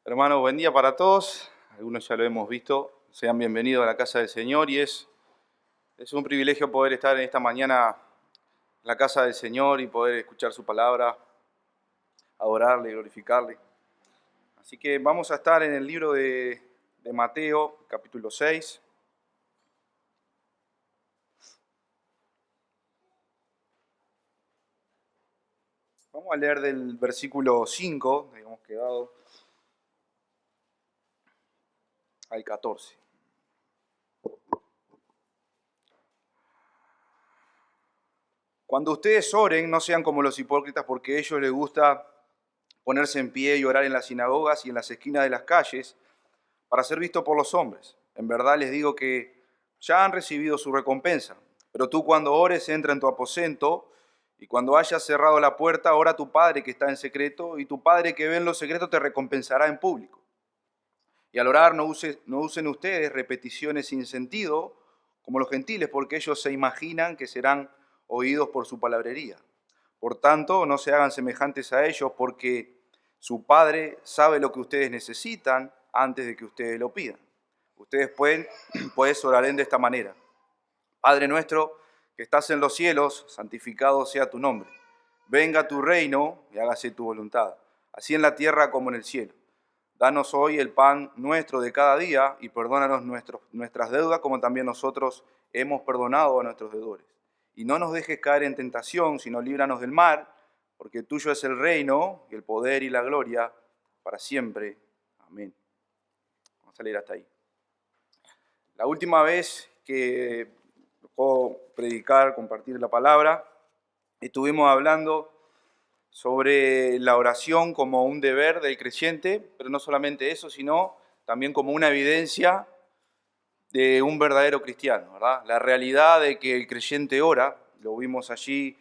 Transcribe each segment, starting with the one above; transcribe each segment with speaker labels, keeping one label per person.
Speaker 1: Hermanos, buen día para todos. Algunos ya lo hemos visto. Sean bienvenidos a la casa del Señor y es un privilegio poder estar en esta mañana en la casa del Señor y poder escuchar su palabra, adorarle, glorificarle. Así que vamos a estar en el libro de Mateo, capítulo 6. Vamos a leer del versículo 5, que hemos quedado, al 14. Cuando ustedes oren, no sean como los hipócritas, porque a ellos les gusta ponerse en pie y orar en las sinagogas y en las esquinas de las calles para ser visto por los hombres. En verdad les digo que ya han recibido su recompensa. Pero tú cuando ores, entra en tu aposento, y cuando hayas cerrado la puerta, ora a tu Padre que está en secreto, y tu Padre que ve en lo secreto te recompensará en público. Y al orar no usen ustedes repeticiones sin sentido, como los gentiles, porque ellos se imaginan que serán oídos por su palabrería. Por tanto, no se hagan semejantes a ellos, porque su Padre sabe lo que ustedes necesitan antes de que ustedes lo pidan. Ustedes pues orarán de esta manera. Padre nuestro, que estás en los cielos, santificado sea tu nombre. Venga tu reino y hágase tu voluntad, así en la tierra como en el cielo. Danos hoy el pan nuestro de cada día y perdónanos nuestras deudas como también nosotros hemos perdonado a nuestros deudores. Y no nos dejes caer en tentación, sino líbranos del mal, porque tuyo es el reino y el poder y la gloria para siempre. Amén. Vamos a leer hasta ahí. La última vez que tocó predicar, compartir la palabra, estuvimos hablando sobre la oración como un deber del creyente, pero no solamente eso, sino también como una evidencia de un verdadero cristiano, ¿verdad? La realidad de que el creyente ora, lo vimos allí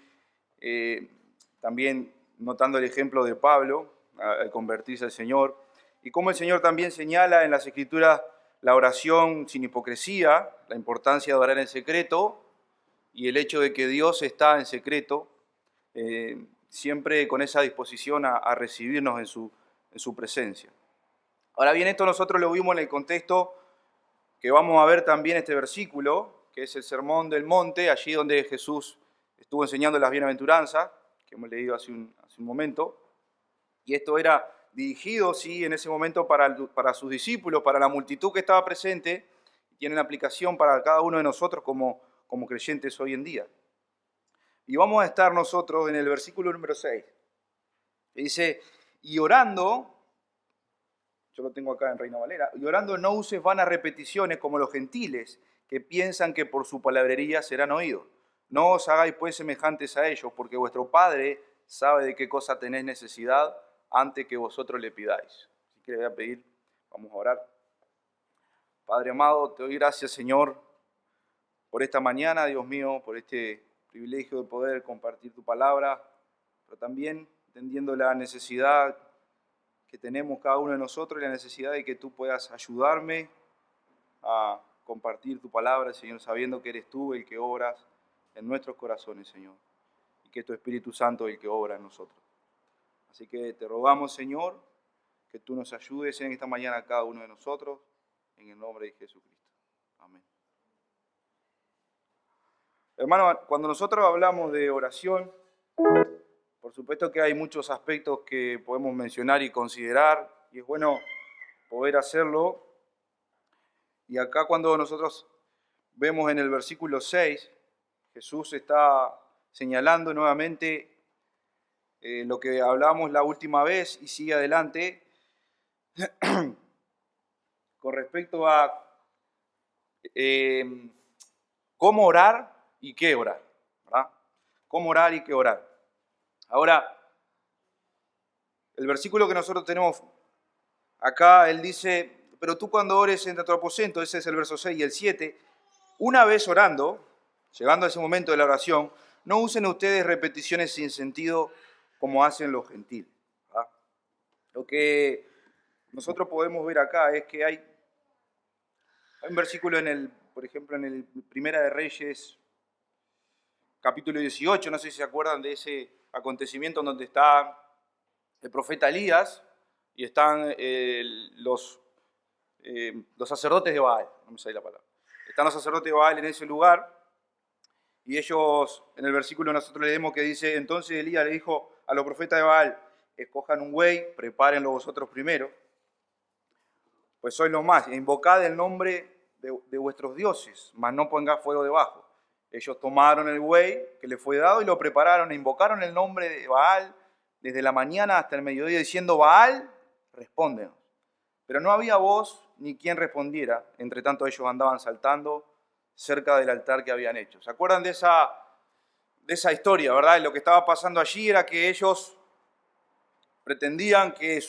Speaker 1: también notando el ejemplo de Pablo al convertirse al Señor, y cómo el Señor también señala en las Escrituras la oración sin hipocresía, la importancia de orar en secreto y el hecho de que Dios está en secreto, siempre con esa disposición a recibirnos en su presencia. Ahora bien, esto nosotros lo vimos en el contexto que vamos a ver también este versículo, que es el Sermón del Monte, allí donde Jesús estuvo enseñando las bienaventuranzas, que hemos leído hace un momento, y esto era dirigido, sí, en ese momento para sus discípulos, para la multitud que estaba presente, y tienen aplicación para cada uno de nosotros como creyentes hoy en día. Y vamos a estar nosotros en el versículo número 6, que dice, y orando, yo lo tengo acá en Reina Valera, y orando no uses vanas repeticiones como los gentiles, que piensan que por su palabrería serán oídos. No os hagáis pues semejantes a ellos, porque vuestro Padre sabe de qué cosa tenéis necesidad antes que vosotros le pidáis. Así que le voy a pedir, vamos a orar. Padre amado, te doy gracias, Señor, por esta mañana, Dios mío, por este privilegio de poder compartir tu palabra, pero también entendiendo la necesidad que tenemos cada uno de nosotros y la necesidad de que tú puedas ayudarme a compartir tu palabra, Señor, sabiendo que eres tú el que obras en nuestros corazones, Señor, y que tu Espíritu Santo es el que obra en nosotros. Así que te rogamos, Señor, que tú nos ayudes en esta mañana a cada uno de nosotros, en el nombre de Jesucristo. Amén. Hermano, cuando nosotros hablamos de oración, por supuesto que hay muchos aspectos que podemos mencionar y considerar, y es bueno poder hacerlo. Y acá cuando nosotros vemos en el versículo 6, Jesús está señalando nuevamente lo que hablamos la última vez y sigue adelante con respecto a cómo orar y qué orar, ¿verdad? Cómo orar y qué orar. Ahora, el versículo que nosotros tenemos acá, él dice, pero tú cuando ores entra a tu aposento, ese es el verso 6 y el 7, una vez orando, llegando a ese momento de la oración, no usen ustedes repeticiones sin sentido como hacen los gentiles, ¿verdad? Lo que nosotros podemos ver acá es que hay un versículo por ejemplo, en el Primera de Reyes, capítulo 18, no sé si se acuerdan de ese acontecimiento en donde está el profeta Elías, y están los sacerdotes de Baal, no me sale la palabra. Están los sacerdotes de Baal en ese lugar, y ellos, en el versículo nosotros leemos que dice, entonces Elías le dijo a los profetas de Baal, escojan un buey, prepárenlo vosotros primero, pues sois los más, e invocad el nombre de vuestros dioses, mas no pongáis fuego debajo. Ellos tomaron el buey que les fue dado y lo prepararon e invocaron el nombre de Baal desde la mañana hasta el mediodía, diciendo, Baal, respóndenos. Pero no había voz ni quien respondiera, entre tanto ellos andaban saltando cerca del altar que habían hecho. ¿Se acuerdan de esa historia, verdad? Lo que estaba pasando allí era que ellos pretendían que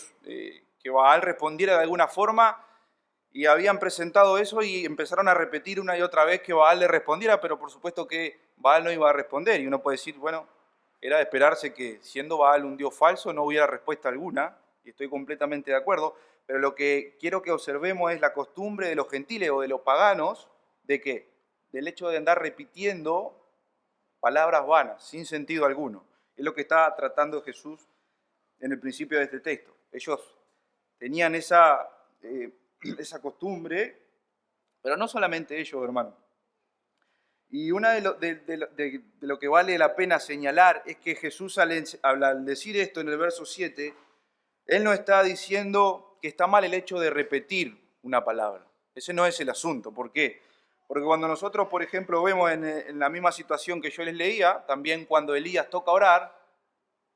Speaker 1: Baal respondiera de alguna forma y habían presentado eso y empezaron a repetir una y otra vez que Baal le respondiera, pero por supuesto que Baal no iba a responder. Y uno puede decir, bueno, era de esperarse que siendo Baal un dios falso no hubiera respuesta alguna, y estoy completamente de acuerdo, pero lo que quiero que observemos es la costumbre de los gentiles o de los paganos, ¿de qué? Del hecho de andar repitiendo palabras vanas, sin sentido alguno. Es lo que está tratando Jesús en el principio de este texto. Ellos tenían esa costumbre, pero no solamente ellos, hermano. Y una de lo que vale la pena señalar es que Jesús al decir esto en el verso 7, Él no está diciendo que está mal el hecho de repetir una palabra. Ese no es el asunto. ¿Por qué? Porque cuando nosotros, por ejemplo, vemos en la misma situación que yo les leía, también cuando Elías toca orar,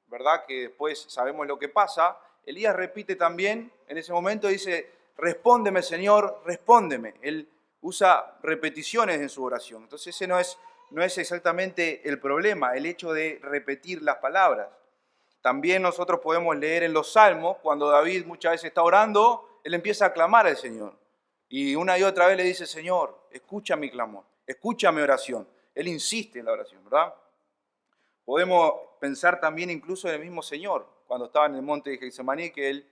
Speaker 1: ¿verdad? Que después sabemos lo que pasa, Elías repite también, en ese momento dice, respóndeme Señor, respóndeme. Él usa repeticiones en su oración. Entonces ese no es exactamente el problema, el hecho de repetir las palabras. También nosotros podemos leer en los Salmos, cuando David muchas veces está orando, él empieza a clamar al Señor. Y una y otra vez le dice, Señor, escucha mi clamor, escucha mi oración. Él insiste en la oración, ¿verdad? Podemos pensar también incluso en el mismo Señor, cuando estaba en el monte de Getsemaní, que Él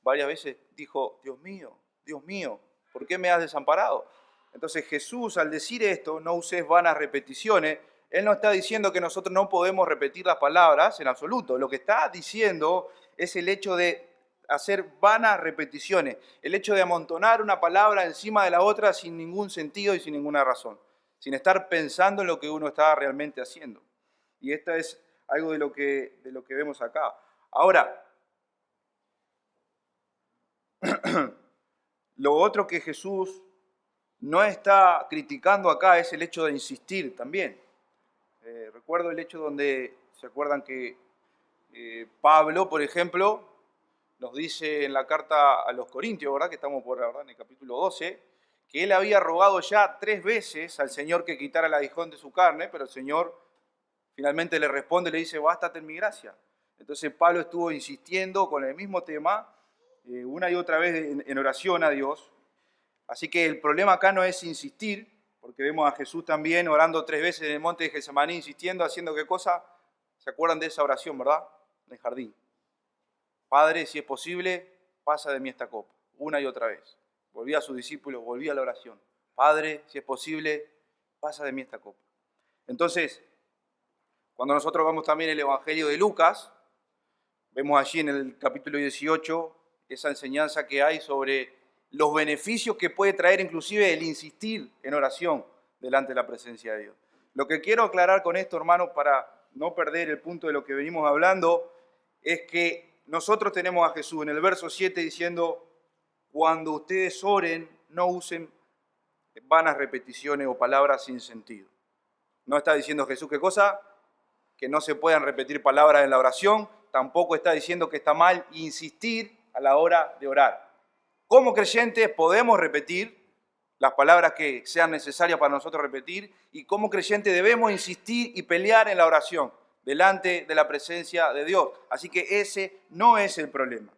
Speaker 1: varias veces dijo, Dios mío, ¿por qué me has desamparado? Entonces Jesús, al decir esto, no uses vanas repeticiones, Él no está diciendo que nosotros no podemos repetir las palabras en absoluto. Lo que está diciendo es el hecho de hacer vanas repeticiones, el hecho de amontonar una palabra encima de la otra sin ningún sentido y sin ninguna razón, sin estar pensando en lo que uno está realmente haciendo. Y esto es algo de lo que vemos acá. Ahora, lo otro que Jesús no está criticando acá es el hecho de insistir también. Recuerdo el hecho donde, ¿se acuerdan que Pablo, por ejemplo, nos dice en la carta a los Corintios, ¿verdad? Que estamos ¿verdad? En el capítulo 12, que él había rogado ya 3 veces al Señor que quitara el aguijón de su carne, pero el Señor finalmente le responde y le dice, bástate en mi gracia. Entonces Pablo estuvo insistiendo con el mismo tema una y otra vez en oración a Dios. Así que el problema acá no es insistir, porque vemos a Jesús también orando 3 veces en el monte de Getsemaní, insistiendo, haciendo qué cosa. ¿Se acuerdan de esa oración, verdad? En el jardín. Padre, si es posible, pasa de mí esta copa. Una y otra vez. Volví a sus discípulos, volví a la oración. Padre, si es posible, pasa de mí esta copa. Entonces, cuando nosotros vamos también el Evangelio de Lucas, vemos allí en el capítulo 18 esa enseñanza que hay sobre los beneficios que puede traer inclusive el insistir en oración delante de la presencia de Dios. Lo que quiero aclarar con esto, hermanos, para no perder el punto de lo que venimos hablando, es que nosotros tenemos a Jesús en el verso 7 diciendo, cuando ustedes oren, no usen vanas repeticiones o palabras sin sentido. No está diciendo Jesús qué cosa, que no se puedan repetir palabras en la oración, tampoco está diciendo que está mal insistir a la hora de orar. Como creyentes podemos repetir las palabras que sean necesarias para nosotros repetir y como creyentes debemos insistir y pelear en la oración delante de la presencia de Dios. Así que ese no es el problema.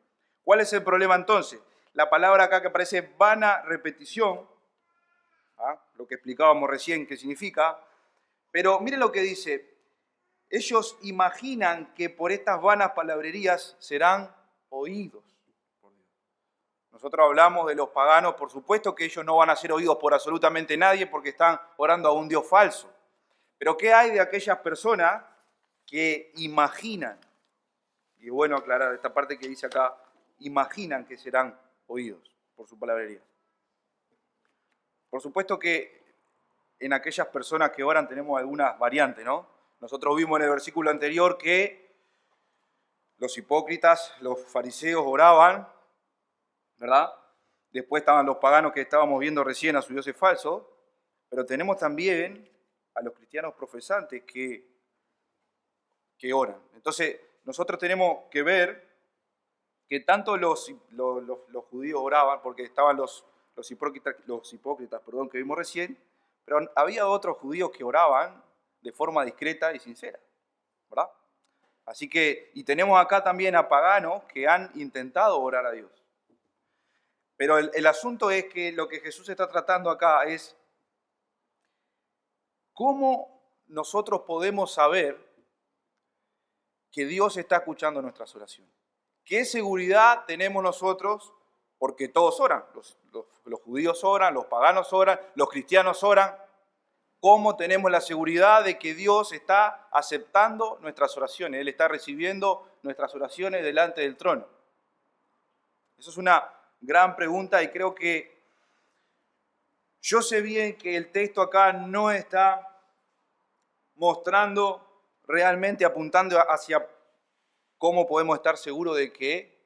Speaker 1: ¿Cuál es el problema entonces? La palabra acá que aparece vana repetición, lo que explicábamos recién que significa, pero miren lo que dice, ellos imaginan que por estas vanas palabrerías serán oídos. Nosotros hablamos de los paganos, por supuesto que ellos no van a ser oídos por absolutamente nadie porque están orando a un Dios falso. Pero ¿qué hay de aquellas personas que imaginan? Y es bueno aclarar esta parte que dice acá, imaginan que serán oídos por su palabrería. Por supuesto que en aquellas personas que oran tenemos algunas variantes, ¿no? Nosotros vimos en el versículo anterior que los hipócritas, los fariseos oraban, ¿verdad? Después estaban los paganos que estábamos viendo recién a sus dioses falsos, pero tenemos también a los cristianos profesantes que oran. Entonces, nosotros tenemos que ver que tanto los judíos oraban, porque estaban los hipócritas, que vimos recién, pero había otros judíos que oraban de forma discreta y sincera, ¿verdad? Así que, y tenemos acá también a paganos que han intentado orar a Dios. Pero el asunto es que lo que Jesús está tratando acá es cómo nosotros podemos saber que Dios está escuchando nuestras oraciones. ¿Qué seguridad tenemos nosotros? Porque todos oran, los judíos oran, los paganos oran, los cristianos oran. ¿Cómo tenemos la seguridad de que Dios está aceptando nuestras oraciones? Él está recibiendo nuestras oraciones delante del trono. Eso es una gran pregunta y creo que yo sé bien que el texto acá no está mostrando realmente, apuntando hacia cómo podemos estar seguros de que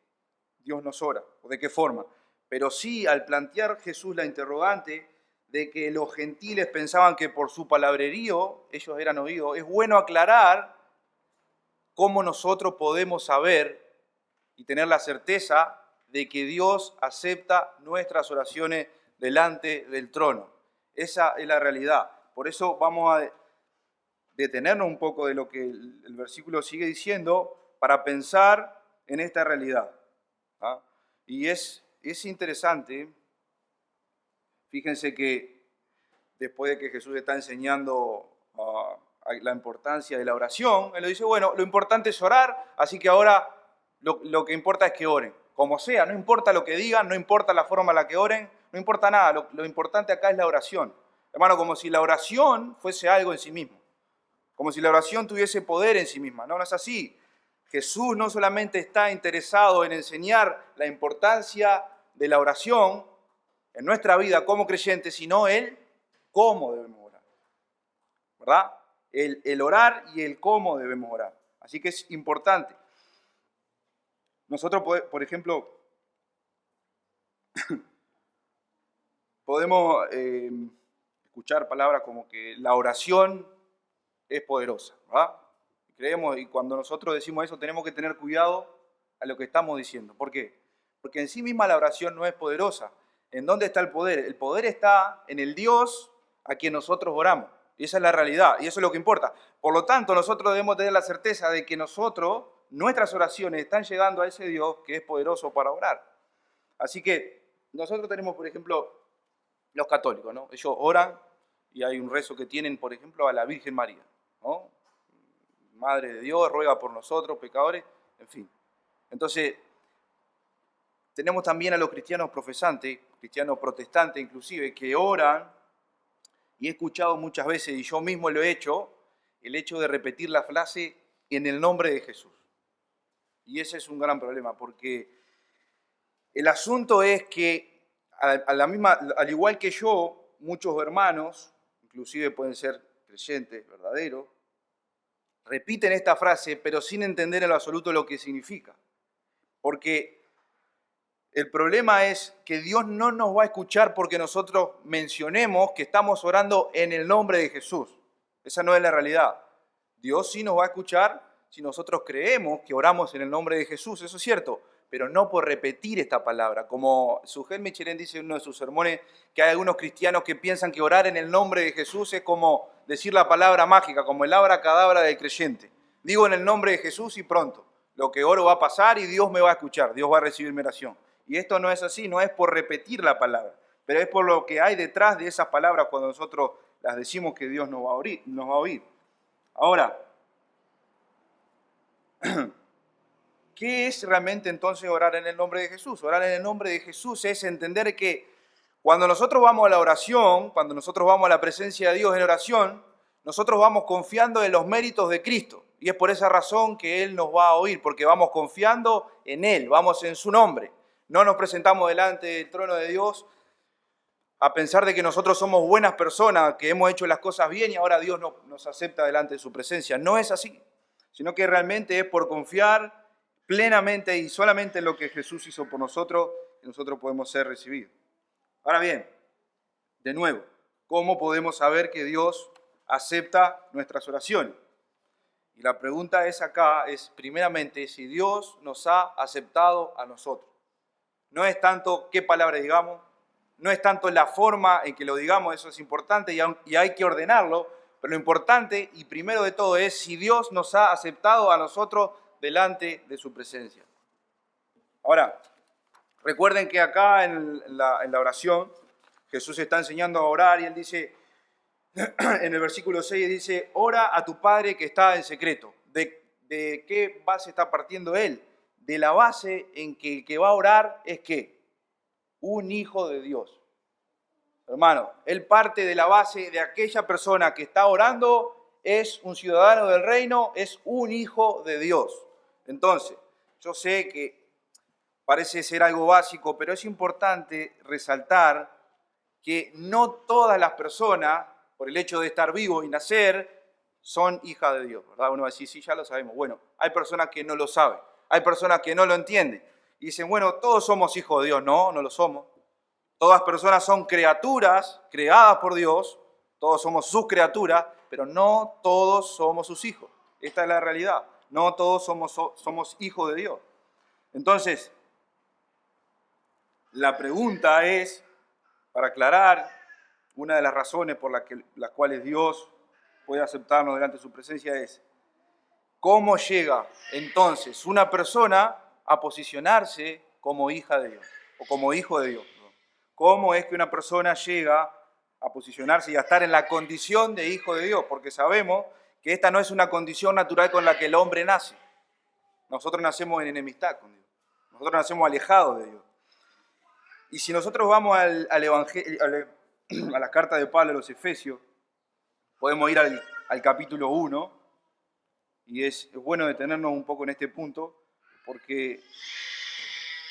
Speaker 1: Dios nos ora o de qué forma. Pero sí, al plantear Jesús la interrogante de que los gentiles pensaban que por su palabrerío ellos eran oídos, es bueno aclarar cómo nosotros podemos saber y tener la certeza de que Dios acepta nuestras oraciones delante del trono. Esa es la realidad. Por eso vamos a detenernos un poco de lo que el versículo sigue diciendo para pensar en esta realidad. ¿Ah? Y es interesante, fíjense que después de que Jesús está enseñando la importancia de la oración, Él le dice, bueno, lo importante es orar, así que ahora lo que importa es que oren. Como sea, no importa lo que digan, no importa la forma en la que oren, no importa nada, lo importante acá es la oración. Hermano, como si la oración fuese algo en sí mismo, como si la oración tuviese poder en sí misma. No, no es así. Jesús no solamente está interesado en enseñar la importancia de la oración en nuestra vida como creyentes, sino Él cómo debemos orar, ¿verdad? El orar y el cómo debemos orar. Así que es importante. Nosotros, por ejemplo, podemos escuchar palabras como que la oración es poderosa, ¿verdad? Creemos, y cuando nosotros decimos eso tenemos que tener cuidado a lo que estamos diciendo. ¿Por qué? Porque en sí misma la oración no es poderosa. ¿En dónde está el poder? El poder está en el Dios a quien nosotros oramos. Y esa es la realidad, y eso es lo que importa. Por lo tanto, nosotros debemos tener la certeza de que nuestras oraciones están llegando a ese Dios que es poderoso para orar. Así que nosotros tenemos, por ejemplo, los católicos, ¿no? Ellos oran y hay un rezo que tienen, por ejemplo, a la Virgen María, ¿no? Madre de Dios, ruega por nosotros, pecadores, en fin. Entonces, tenemos también a los cristianos profesantes, cristianos protestantes inclusive, que oran, y he escuchado muchas veces, y yo mismo lo he hecho, el hecho de repetir la frase en el nombre de Jesús. Y ese es un gran problema, porque el asunto es que, al igual que yo, muchos hermanos, inclusive pueden ser creyentes verdaderos, repiten esta frase, pero sin entender en lo absoluto lo que significa. Porque el problema es que Dios no nos va a escuchar porque nosotros mencionemos que estamos orando en el nombre de Jesús. Esa no es la realidad. Dios sí nos va a escuchar si nosotros creemos que oramos en el nombre de Jesús, eso es cierto, pero no por repetir esta palabra. Como Sujel Michelén dice en uno de sus sermones, que hay algunos cristianos que piensan que orar en el nombre de Jesús es como decir la palabra mágica, como el abracadabra del creyente. Digo en el nombre de Jesús y pronto, lo que oro va a pasar y Dios me va a escuchar, Dios va a recibir mi oración. Y esto no es así, no es por repetir la palabra, pero es por lo que hay detrás de esas palabras cuando nosotros las decimos que Dios nos va a oír. Ahora, ¿qué es realmente entonces orar en el nombre de Jesús? Orar en el nombre de Jesús es entender que cuando nosotros vamos a la oración, cuando nosotros vamos a la presencia de Dios en oración, nosotros vamos confiando en los méritos de Cristo. Y es por esa razón que Él nos va a oír, porque vamos confiando en Él, vamos en su nombre. No nos presentamos delante del trono de Dios a pensar de que nosotros somos buenas personas, que hemos hecho las cosas bien y ahora Dios nos acepta delante de su presencia. No es así, sino que realmente es por confiar plenamente y solamente en lo que Jesús hizo por nosotros, que nosotros podemos ser recibidos. Ahora bien, de nuevo, ¿cómo podemos saber que Dios acepta nuestras oraciones? Y la pregunta es acá, es primeramente si Dios nos ha aceptado a nosotros. No es tanto qué palabra digamos, no es tanto la forma en que lo digamos, eso es importante y hay que ordenarlo, pero lo importante y primero de todo es si Dios nos ha aceptado a nosotros delante de su presencia. Ahora, recuerden que acá en la oración Jesús está enseñando a orar y Él dice, en el versículo 6 dice, ora a tu Padre que está en secreto. ¿De qué base está partiendo Él? De la base en que el que va a orar es ¿qué? Un hijo de Dios. Hermano, Él parte de la base de aquella persona que está orando, es un ciudadano del reino, es un hijo de Dios. Entonces, yo sé que parece ser algo básico, pero es importante resaltar que no todas las personas, por el hecho de estar vivos y nacer, son hijas de Dios, ¿verdad? Uno va a decir, sí, ya lo sabemos. Bueno, hay personas que no lo saben, hay personas que no lo entienden. Y dicen, bueno, todos somos hijos de Dios. No, no lo somos. Todas personas son criaturas creadas por Dios, todos somos sus criaturas, pero no todos somos sus hijos. Esta es la realidad. No todos somos hijos de Dios. Entonces, la pregunta es, para aclarar, una de las razones por las cuales Dios puede aceptarnos delante de su presencia es, ¿cómo llega entonces una persona a posicionarse como hija de Dios o como hijo de Dios? ¿Cómo es que una persona llega a posicionarse y a estar en la condición de hijo de Dios? Porque sabemos que esta no es una condición natural con la que el hombre nace. Nosotros nacemos en enemistad con Dios. Nosotros nacemos alejados de Dios. Y si nosotros vamos al Evangelio, a la carta de Pablo a los Efesios, podemos ir al capítulo 1, y es bueno detenernos un poco en este punto, porque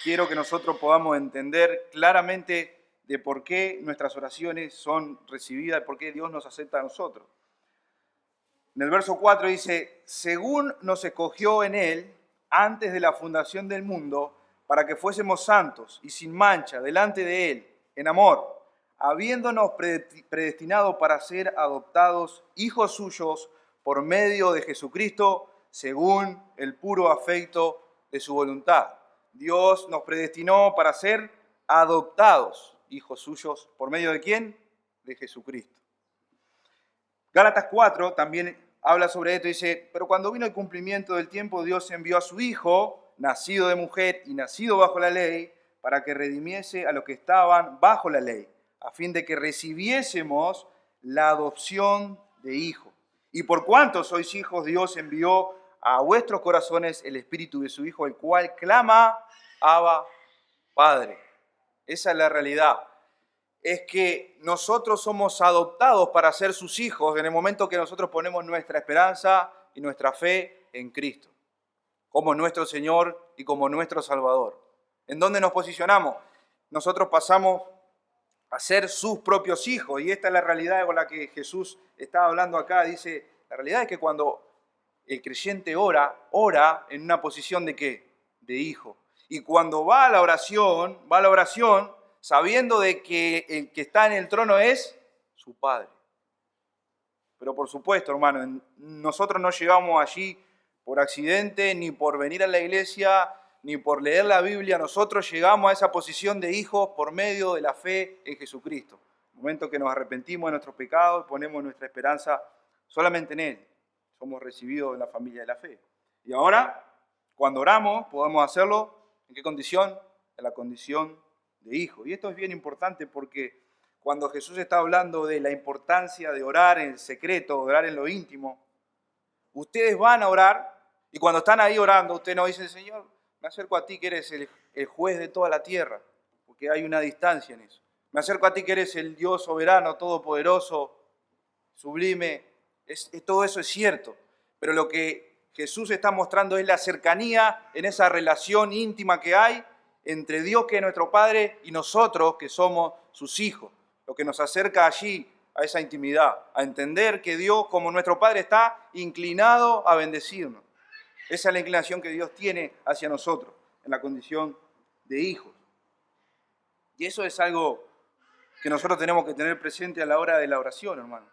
Speaker 1: quiero que nosotros podamos entender claramente de por qué nuestras oraciones son recibidas, por qué Dios nos acepta a nosotros. En el verso 4 dice, según nos escogió en Él, antes de la fundación del mundo, para que fuésemos santos y sin mancha delante de Él, en amor, habiéndonos predestinado para ser adoptados hijos suyos por medio de Jesucristo, según el puro afecto de su voluntad. Dios nos predestinó para ser adoptados hijos suyos, ¿por medio de quién? De Jesucristo. Gálatas 4 también habla sobre esto, dice, pero cuando vino el cumplimiento del tiempo, Dios envió a su Hijo, nacido de mujer y nacido bajo la ley, para que redimiese a los que estaban bajo la ley, a fin de que recibiésemos la adopción de hijo. Y por cuanto sois hijos, Dios envió a vuestros corazones el Espíritu de su Hijo, el cual clama, Abba, Padre. Esa es la realidad. Es que nosotros somos adoptados para ser sus hijos en el momento que nosotros ponemos nuestra esperanza y nuestra fe en Cristo, como nuestro Señor y como nuestro Salvador. ¿En dónde nos posicionamos? Nosotros pasamos a ser sus propios hijos, y esta es la realidad con la que Jesús está hablando acá. Dice, la realidad es que cuando el creyente ora en una posición ¿de qué? De hijo. Y cuando va a la oración sabiendo de que el que está en el trono es su Padre. Pero por supuesto, hermano, nosotros no llegamos allí por accidente, ni por venir a la iglesia, ni por leer la Biblia. Nosotros llegamos a esa posición de hijos por medio de la fe en Jesucristo. En el momento que nos arrepentimos de nuestros pecados y ponemos nuestra esperanza solamente en Él, somos recibidos en la familia de la fe. Y ahora, cuando oramos, podemos hacerlo, ¿en qué condición? En la condición de hijo. Y esto es bien importante porque cuando Jesús está hablando de la importancia de orar en secreto, orar en lo íntimo, ustedes van a orar y cuando están ahí orando, ustedes no dicen, Señor, me acerco a ti que eres el juez de toda la tierra, porque hay una distancia en eso. Me acerco a ti que eres el Dios soberano, todopoderoso, sublime, Todo eso es cierto, pero lo que Jesús está mostrando es la cercanía en esa relación íntima que hay entre Dios, que es nuestro Padre, y nosotros, que somos sus hijos. Lo que nos acerca allí a esa intimidad, a entender que Dios, como nuestro Padre, está inclinado a bendecirnos. Esa es la inclinación que Dios tiene hacia nosotros, en la condición de hijos. Y eso es algo que nosotros tenemos que tener presente a la hora de la oración, hermano.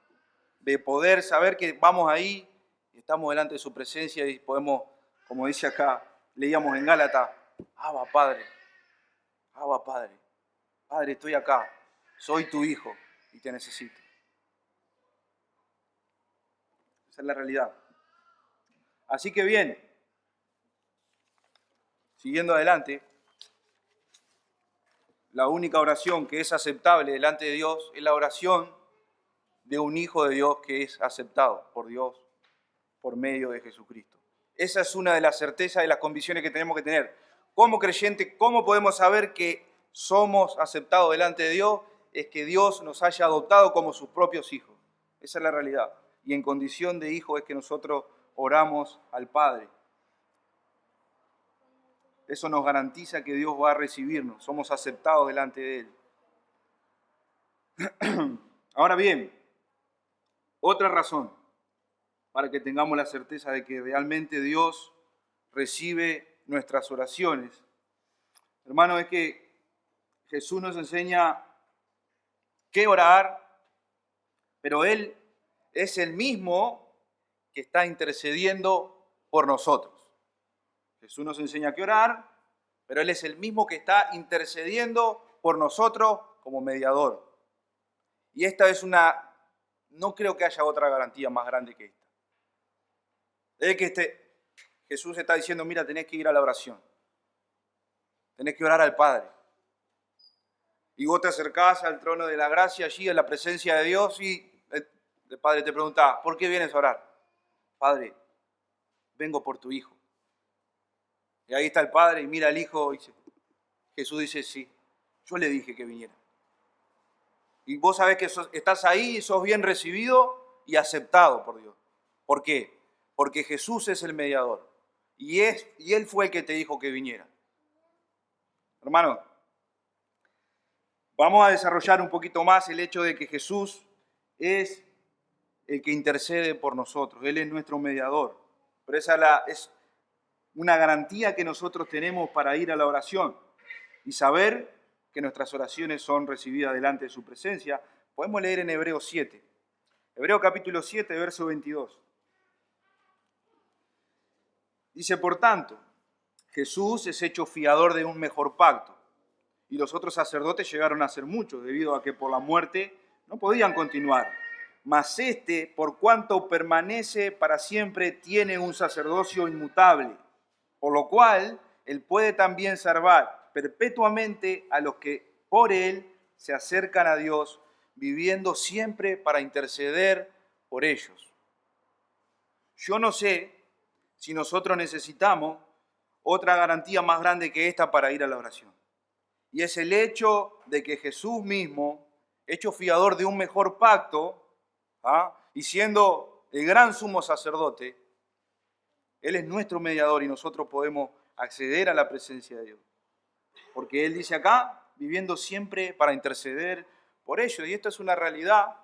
Speaker 1: De poder saber que vamos ahí, y estamos delante de su presencia y podemos, como dice acá, leíamos en Gálatas, Abba Padre, Abba Padre, Padre, estoy acá, soy tu hijo y te necesito. Esa es la realidad. Así que bien, siguiendo adelante, la única oración que es aceptable delante de Dios es la oración de un hijo de Dios que es aceptado por Dios por medio de Jesucristo. Esa es una de las certezas, de las convicciones que tenemos que tener. Como creyente, ¿cómo podemos saber que somos aceptados delante de Dios? Es que Dios nos haya adoptado como sus propios hijos. Esa es la realidad. Y en condición de hijo es que nosotros oramos al Padre. Eso nos garantiza que Dios va a recibirnos. Somos aceptados delante de Él. Ahora bien, otra razón para que tengamos la certeza de que realmente Dios recibe nuestras oraciones, hermano, es que Jesús nos enseña qué orar, pero Él es el mismo que está intercediendo por nosotros. Jesús nos enseña qué orar, pero Él es el mismo que está intercediendo por nosotros como mediador. Y esta es no creo que haya otra garantía más grande que esta. Es que Jesús está diciendo, mira, tenés que ir a la oración. Tenés que orar al Padre. Y vos te acercás al trono de la gracia, allí en la presencia de Dios, y el Padre te pregunta, ¿por qué vienes a orar? Padre, vengo por tu Hijo. Y ahí está el Padre y mira al Hijo y Jesús dice, sí, yo le dije que viniera. Y vos sabés que estás ahí y sos bien recibido y aceptado por Dios. ¿Por qué? Porque Jesús es el mediador. Y Él fue el que te dijo que viniera. Hermano, vamos a desarrollar un poquito más el hecho de que Jesús es el que intercede por nosotros. Él es nuestro mediador. Pero esa es una garantía que nosotros tenemos para ir a la oración y saber que nuestras oraciones son recibidas delante de su presencia. Podemos leer en Hebreos 7. Hebreos capítulo 7, verso 22. Dice, por tanto, Jesús es hecho fiador de un mejor pacto, y los otros sacerdotes llegaron a ser muchos, debido a que por la muerte no podían continuar. Mas por cuanto permanece para siempre, tiene un sacerdocio inmutable, por lo cual Él puede también salvar perpetuamente a los que por Él se acercan a Dios, viviendo siempre para interceder por ellos. Yo no sé si nosotros necesitamos otra garantía más grande que esta para ir a la oración. Y es el hecho de que Jesús mismo, hecho fiador de un mejor pacto, y siendo el gran sumo sacerdote, Él es nuestro mediador y nosotros podemos acceder a la presencia de Dios. Porque Él dice acá, viviendo siempre para interceder por ellos. Y esto es una realidad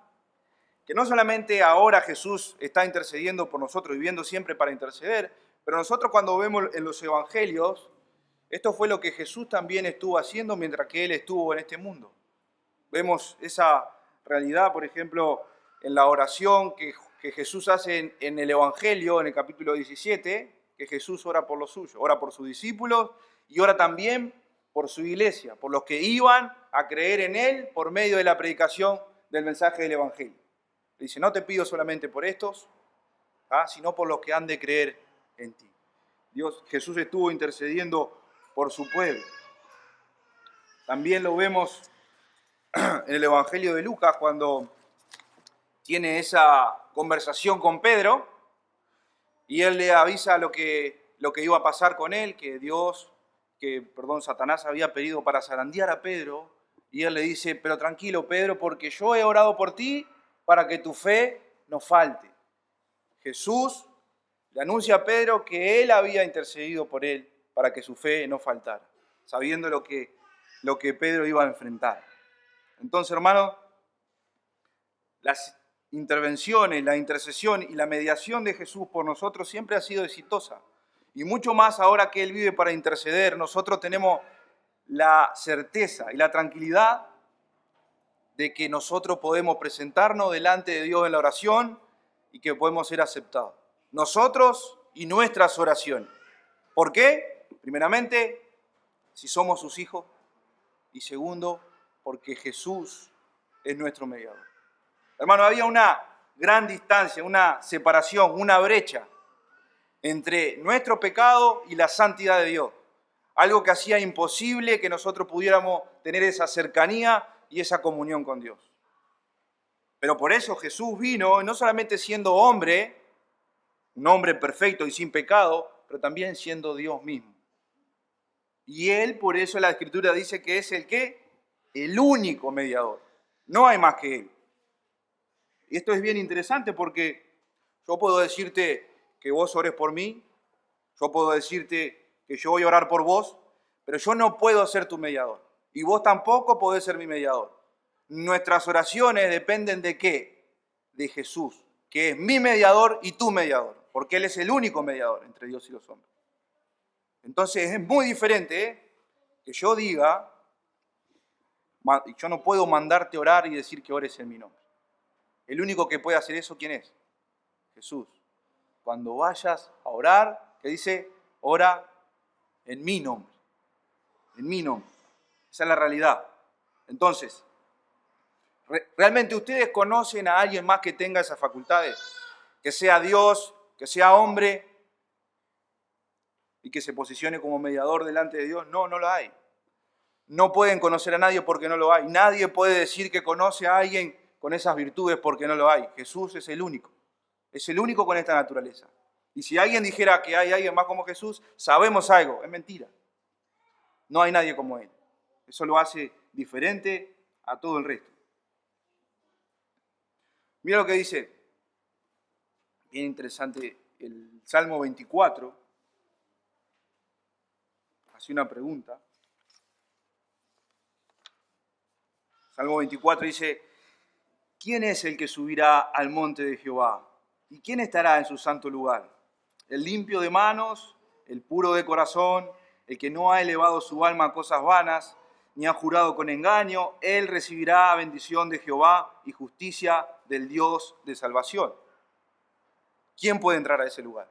Speaker 1: que no solamente ahora Jesús está intercediendo por nosotros, viviendo siempre para interceder, pero nosotros cuando vemos en los evangelios, esto fue lo que Jesús también estuvo haciendo mientras que Él estuvo en este mundo. Vemos esa realidad, por ejemplo, en la oración que Jesús hace en el Evangelio, en el capítulo 17, que Jesús ora por los suyos, ora por sus discípulos y ora también por su iglesia, por los que iban a creer en Él por medio de la predicación del mensaje del Evangelio. Dice, no te pido solamente por estos, sino por los que han de creer en ti. Jesús estuvo intercediendo por su pueblo. También lo vemos en el Evangelio de Lucas cuando tiene esa conversación con Pedro y él le avisa lo que iba a pasar con él, que Satanás había pedido para zarandear a Pedro, y él le dice, pero tranquilo Pedro, porque yo he orado por ti para que tu fe no falte. Jesús le anuncia a Pedro que él había intercedido por él para que su fe no faltara, sabiendo lo que Pedro iba a enfrentar. Entonces, hermano, las intervenciones, la intercesión y la mediación de Jesús por nosotros siempre ha sido exitosa. Y mucho más ahora que Él vive para interceder, nosotros tenemos la certeza y la tranquilidad de que nosotros podemos presentarnos delante de Dios en la oración y que podemos ser aceptados. Nosotros y nuestras oraciones. ¿Por qué? Primeramente, si somos sus hijos. Y segundo, porque Jesús es nuestro mediador. Hermano, había una gran distancia, una separación, una brecha entre nuestro pecado y la santidad de Dios. Algo que hacía imposible que nosotros pudiéramos tener esa cercanía y esa comunión con Dios. Pero por eso Jesús vino, no solamente siendo hombre, un hombre perfecto y sin pecado, pero también siendo Dios mismo. Y Él, por eso la Escritura dice que es el ¿qué? El único mediador. No hay más que Él. Y esto es bien interesante porque yo puedo decirte que vos ores por mí, yo puedo decirte que yo voy a orar por vos, pero yo no puedo ser tu mediador. Y vos tampoco podés ser mi mediador. Nuestras oraciones dependen ¿de qué? De Jesús, que es mi mediador y tu mediador, porque Él es el único mediador entre Dios y los hombres. Entonces es muy diferente que yo diga, yo no puedo mandarte orar y decir que ores en mi nombre. El único que puede hacer eso, ¿quién es? Jesús. Cuando vayas a orar, ¿qué dice? Ora en mi nombre. En mi nombre. Esa es la realidad. Entonces, ¿realmente ustedes conocen a alguien más que tenga esas facultades? Que sea Dios, que sea hombre y que se posicione como mediador delante de Dios. No, no lo hay. No pueden conocer a nadie porque no lo hay. Nadie puede decir que conoce a alguien con esas virtudes porque no lo hay. Jesús es el único. Es el único con esta naturaleza. Y si alguien dijera que hay alguien más como Jesús, sabemos algo. Es mentira. No hay nadie como Él. Eso lo hace diferente a todo el resto. Mira lo que dice, bien interesante, el Salmo 24. Hace una pregunta. Salmo 24 dice, ¿quién es el que subirá al monte de Jehová? ¿Y quién estará en su santo lugar? El limpio de manos, el puro de corazón, el que no ha elevado su alma a cosas vanas, ni ha jurado con engaño, él recibirá bendición de Jehová y justicia del Dios de salvación. ¿Quién puede entrar a ese lugar?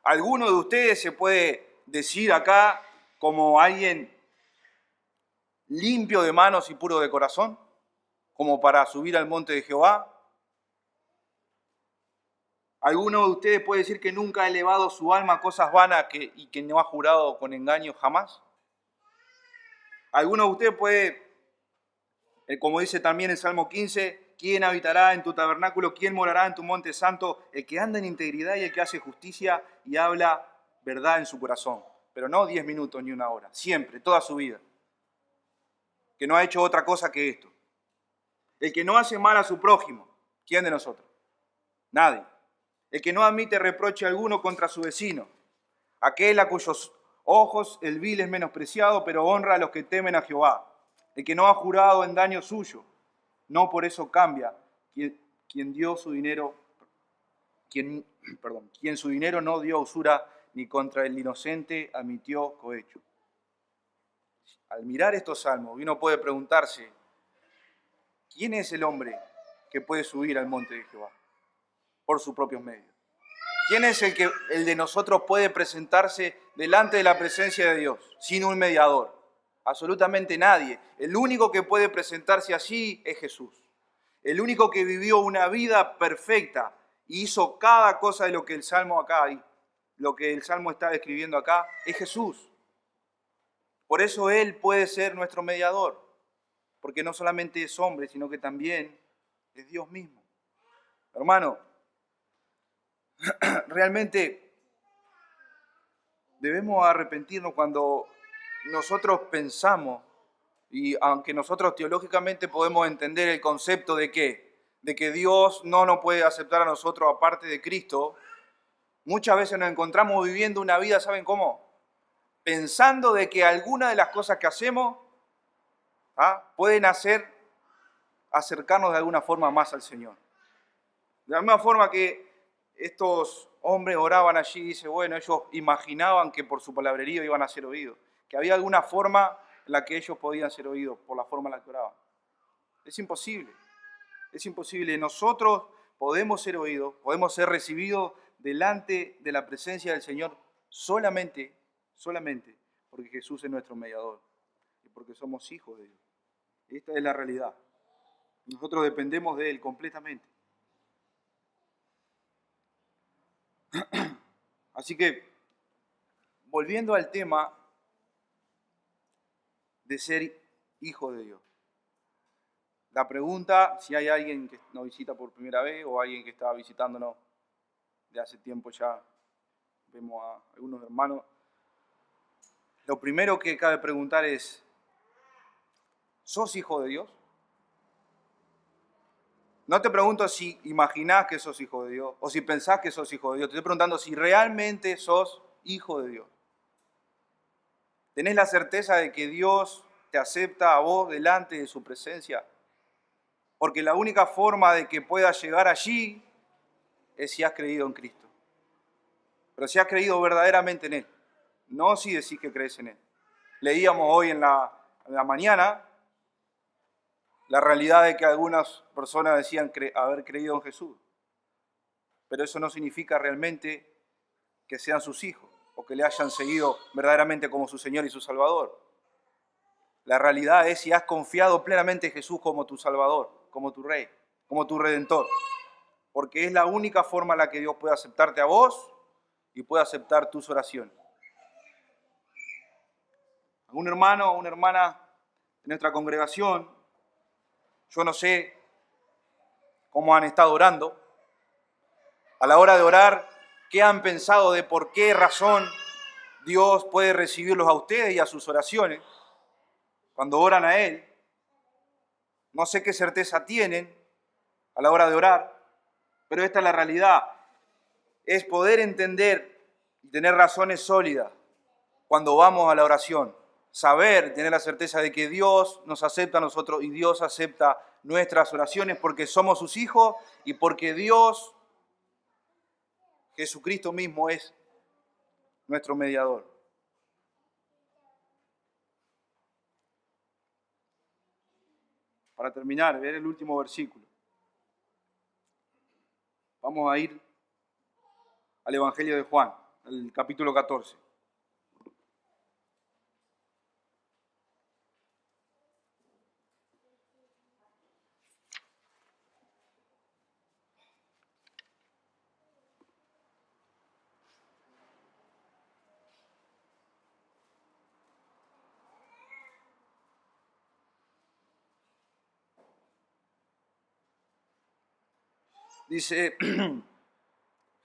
Speaker 1: ¿Alguno de ustedes se puede decir acá como alguien limpio de manos y puro de corazón, como para subir al monte de Jehová? ¿Alguno de ustedes puede decir que nunca ha elevado su alma a cosas vanas y que no ha jurado con engaño jamás? ¿Alguno de ustedes puede, como dice también el Salmo 15, ¿quién habitará en tu tabernáculo? ¿Quién morará en tu monte santo? El que anda en integridad y el que hace justicia y habla verdad en su corazón. Pero no 10 minutos ni una hora, siempre, toda su vida. Que no ha hecho otra cosa que esto. El que no hace mal a su prójimo. ¿Quién de nosotros? Nadie. El que no admite reproche alguno contra su vecino. Aquel a cuyos ojos el vil es menospreciado, pero honra a los que temen a Jehová. El que no ha jurado en daño suyo, no por eso cambia. Quien su dinero no dio usura, ni contra el inocente admitió cohecho. Al mirar estos salmos, uno puede preguntarse, ¿quién es el hombre que puede subir al monte de Jehová por sus propios medios? ¿Quién es el de nosotros puede presentarse delante de la presencia de Dios sin un mediador? Absolutamente nadie. El único que puede presentarse así es Jesús. El único que vivió una vida perfecta y hizo cada cosa de lo que el Salmo está describiendo acá, es Jesús. Por eso Él puede ser nuestro mediador, porque no solamente es hombre, sino que también es Dios mismo. Hermano, realmente debemos arrepentirnos cuando nosotros pensamos, y aunque nosotros teológicamente podemos entender el concepto de ¿qué? de que Dios no nos puede aceptar a nosotros aparte de Cristo, muchas veces nos encontramos viviendo una vida, ¿saben cómo? Pensando de que alguna de las cosas que hacemos pueden acercarnos de alguna forma más al Señor. De la misma forma que estos hombres oraban allí, dice, bueno, ellos imaginaban que por su palabrería iban a ser oídos, que había alguna forma en la que ellos podían ser oídos por la forma en la que oraban. Es imposible, es imposible. Nosotros podemos ser oídos, podemos ser recibidos delante de la presencia del Señor solamente porque Jesús es nuestro mediador y porque somos hijos de Dios. Esta es la realidad. Nosotros dependemos de Él completamente. Así que, volviendo al tema de ser hijo de Dios. La pregunta, si hay alguien que nos visita por primera vez o alguien que está visitándonos de hace tiempo ya, vemos a algunos hermanos, lo primero que cabe preguntar es, ¿sos hijo de Dios? No te pregunto si imaginás que sos hijo de Dios o si pensás que sos hijo de Dios. Te estoy preguntando si realmente sos hijo de Dios. ¿Tenés la certeza de que Dios te acepta a vos delante de su presencia? Porque la única forma de que puedas llegar allí es si has creído en Cristo. Pero si has creído verdaderamente en Él, no si decís que crees en Él. Leíamos hoy en la mañana la realidad de que algunas personas decían haber creído en Jesús. Pero eso no significa realmente que sean sus hijos o que le hayan seguido verdaderamente como su Señor y su Salvador. La realidad es si has confiado plenamente en Jesús como tu Salvador, como tu Rey, como tu Redentor. Porque es la única forma en la que Dios puede aceptarte a vos y puede aceptar tus oraciones. Algún hermano o una hermana de nuestra congregación, yo no sé cómo han estado orando. A la hora de orar, ¿qué han pensado de por qué razón Dios puede recibirlos a ustedes y a sus oraciones cuando oran a Él? No sé qué certeza tienen a la hora de orar, pero esta es la realidad. Es poder entender y tener razones sólidas cuando vamos a la oración. Saber, tener la certeza de que Dios nos acepta a nosotros y Dios acepta nuestras oraciones porque somos sus hijos y porque Dios, Jesucristo mismo, es nuestro mediador. Para terminar, ver el último versículo. Vamos a ir al Evangelio de Juan, el capítulo 14. Dice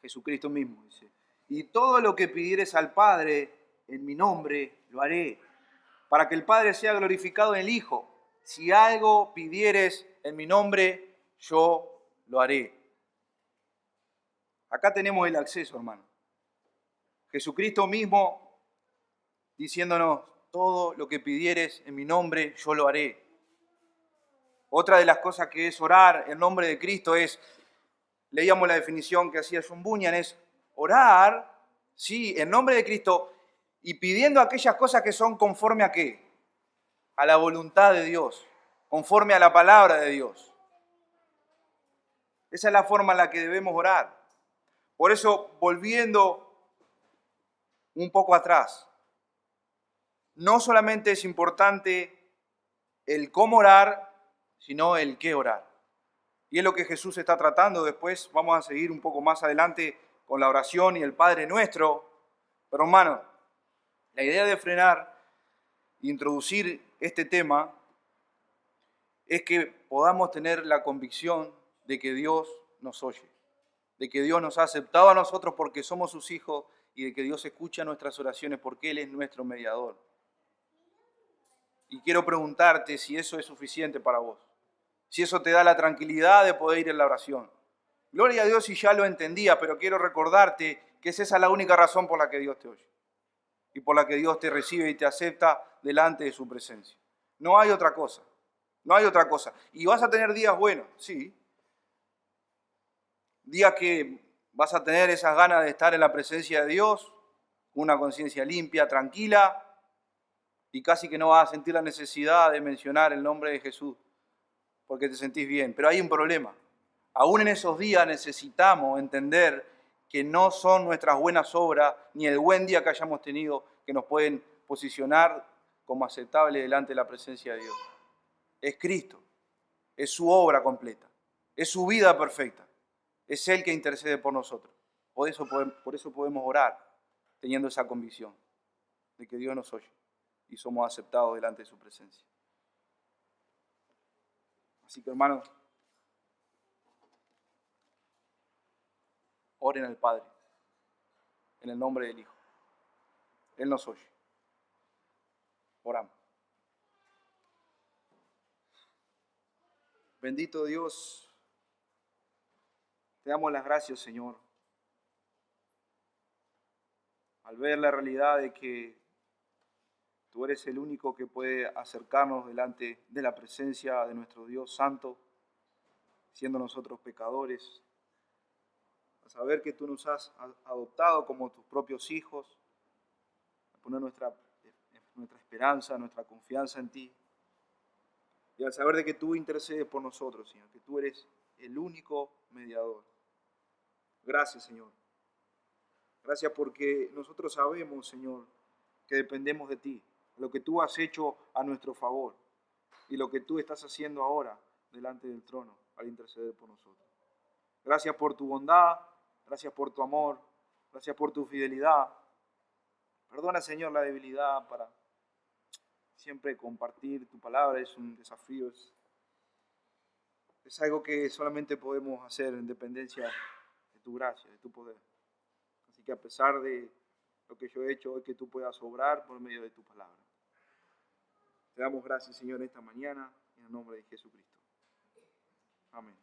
Speaker 1: Jesucristo mismo, dice, y todo lo que pidieres al Padre en mi nombre, lo haré, para que el Padre sea glorificado en el Hijo. Si algo pidieres en mi nombre, yo lo haré. Acá tenemos el acceso, hermano. Jesucristo mismo diciéndonos, todo lo que pidieres en mi nombre, yo lo haré. Otra de las cosas que es orar en nombre de Cristo es, leíamos la definición que hacía John Bunyan, es orar, sí, en nombre de Cristo y pidiendo aquellas cosas que son conforme a qué? A la voluntad de Dios, conforme a la palabra de Dios. Esa es la forma en la que debemos orar. Por eso, volviendo un poco atrás, no solamente es importante el cómo orar, sino el qué orar. Y es lo que Jesús está tratando. Después vamos a seguir un poco más adelante con la oración y el Padre Nuestro. Pero hermano, la idea de frenar e introducir este tema es que podamos tener la convicción de que Dios nos oye, de que Dios nos ha aceptado a nosotros porque somos sus hijos y de que Dios escucha nuestras oraciones porque Él es nuestro mediador. Y quiero preguntarte si eso es suficiente para vos. si eso te da la tranquilidad de poder ir en la oración. Gloria a Dios si ya lo entendía, pero quiero recordarte que es esa la única razón por la que Dios te oye y por la que Dios te recibe y te acepta delante de su presencia. No hay otra cosa, no hay otra cosa. Y vas a tener días buenos, sí. Días que vas a tener esas ganas de estar en la presencia de Dios, una conciencia limpia, tranquila, y casi que no vas a sentir la necesidad de mencionar el nombre de Jesús, porque te sentís bien. Pero hay un problema. Aún en esos días necesitamos entender que no son nuestras buenas obras ni el buen día que hayamos tenido que nos pueden posicionar como aceptable delante de la presencia de Dios. Es Cristo, es su obra completa, es su vida perfecta, es Él que intercede por nosotros. Por eso podemos orar teniendo esa convicción de que Dios nos oye y somos aceptados delante de su presencia. Así que, hermanos, oren al Padre en el nombre del Hijo. Él nos oye. Oramos. Bendito Dios, te damos las gracias, Señor, al ver la realidad de que tú eres el único que puede acercarnos delante de la presencia de nuestro Dios Santo, siendo nosotros pecadores, a saber que tú nos has adoptado como tus propios hijos, a poner nuestra esperanza, nuestra confianza en ti, y al saber de que tú intercedes por nosotros, Señor, que tú eres el único mediador. Gracias, Señor. Gracias porque nosotros sabemos, Señor, que dependemos de ti, lo que tú has hecho a nuestro favor y lo que tú estás haciendo ahora delante del trono al interceder por nosotros. Gracias por tu bondad, gracias por tu amor, gracias por tu fidelidad. Perdona, Señor, la debilidad para siempre compartir tu palabra. Es un desafío, es algo que solamente podemos hacer en dependencia de tu gracia, de tu poder. Así que a pesar de lo que yo he hecho hoy, que tú puedas obrar por medio de tu palabra. Te damos gracias, Señor, esta mañana, en el nombre de Jesucristo. Amén.